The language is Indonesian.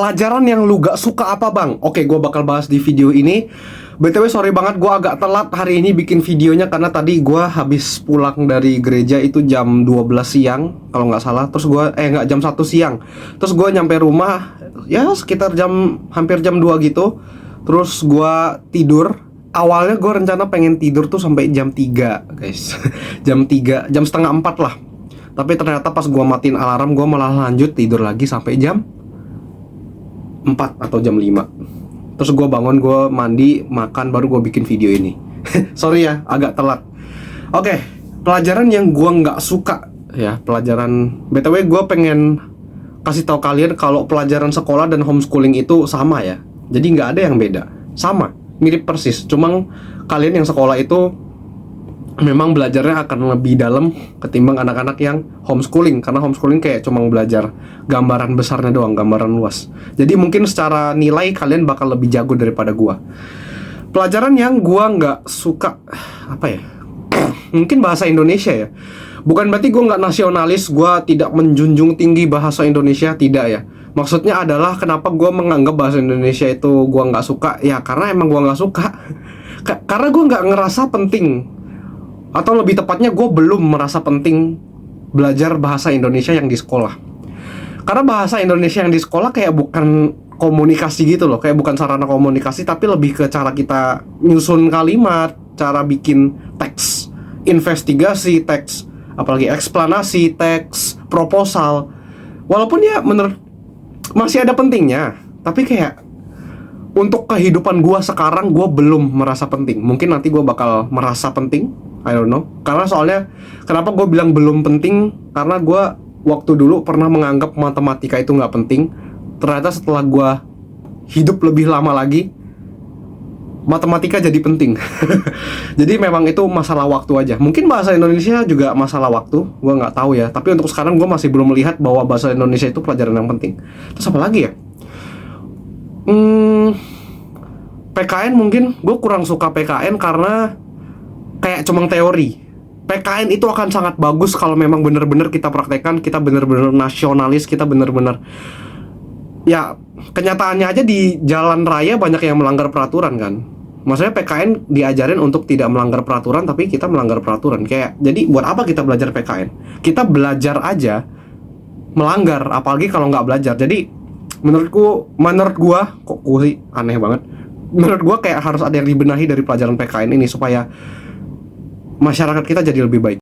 Pelajaran yang lu gak suka apa bang? Oke, gue bakal bahas di video ini. BTW sorry banget gue agak telat hari ini bikin videonya, karena tadi gue habis pulang dari gereja itu jam 12 siang kalau nggak salah. Terus gue, nggak, jam 1 siang. Terus gue nyampe rumah ya sekitar hampir jam 2 gitu. Terus gue tidur. Awalnya gue rencana pengen tidur tuh sampai jam 3 guys. jam setengah 4 lah. Tapi ternyata pas gue matiin alarm, gue malah lanjut tidur lagi sampai jam 4 atau jam 5. Terus gue bangun, gue mandi, makan, baru gue bikin video ini. Sorry ya, agak telat. Oke, pelajaran yang gue nggak suka ya, pelajaran BTW gue pengen kasih tahu kalian kalau pelajaran sekolah dan homeschooling itu sama ya. Jadi nggak ada yang beda, sama, mirip persis. Cuma kalian yang sekolah itu memang belajarnya akan lebih dalam ketimbang anak-anak yang homeschooling, karena homeschooling kayak cuma belajar gambaran besarnya doang, gambaran luas. Jadi mungkin secara nilai kalian bakal lebih jago daripada gua. Pelajaran yang gua nggak suka apa ya? Mungkin bahasa Indonesia ya. Bukan berarti gua nggak nasionalis, gua tidak menjunjung tinggi bahasa Indonesia, tidak ya. Maksudnya adalah kenapa gua menganggap bahasa Indonesia itu gua nggak suka? Ya karena emang gua nggak suka. Karena gua nggak ngerasa penting. Atau lebih tepatnya gue belum merasa penting belajar bahasa Indonesia yang di sekolah. Karena bahasa Indonesia yang di sekolah kayak bukan komunikasi gitu loh, kayak bukan sarana komunikasi, tapi lebih ke cara kita nyusun kalimat, cara bikin teks, investigasi teks, apalagi eksplanasi teks, proposal. Walaupun ya menurut masih ada pentingnya, tapi kayak untuk kehidupan gue sekarang gue belum merasa penting. Mungkin nanti gue bakal merasa penting, I don't know. Karena soalnya kenapa gue bilang belum penting, karena gue waktu dulu pernah menganggap matematika itu nggak penting. Ternyata setelah gue hidup lebih lama lagi, matematika jadi penting. Jadi memang itu masalah waktu aja. Mungkin bahasa Indonesia juga masalah waktu, gue nggak tahu ya. Tapi untuk sekarang gue masih belum melihat bahwa bahasa Indonesia itu pelajaran yang penting. Terus apa lagi ya? PKN mungkin gue kurang suka PKN karena kayak cuma teori. PKN itu akan sangat bagus kalau memang benar-benar kita praktekkan, kita benar-benar nasionalis, kita benar-benar ya, kenyataannya aja di jalan raya banyak yang melanggar peraturan kan. Maksudnya PKN diajarin untuk tidak melanggar peraturan, tapi kita melanggar peraturan. Kayak jadi buat apa kita belajar PKN? Kita belajar aja melanggar, apalagi kalau nggak belajar. Jadi menurut gua kok gue sih aneh banget. Menurut gua kayak harus ada yang dibenahi dari pelajaran PKN ini supaya masyarakat kita jadi lebih baik.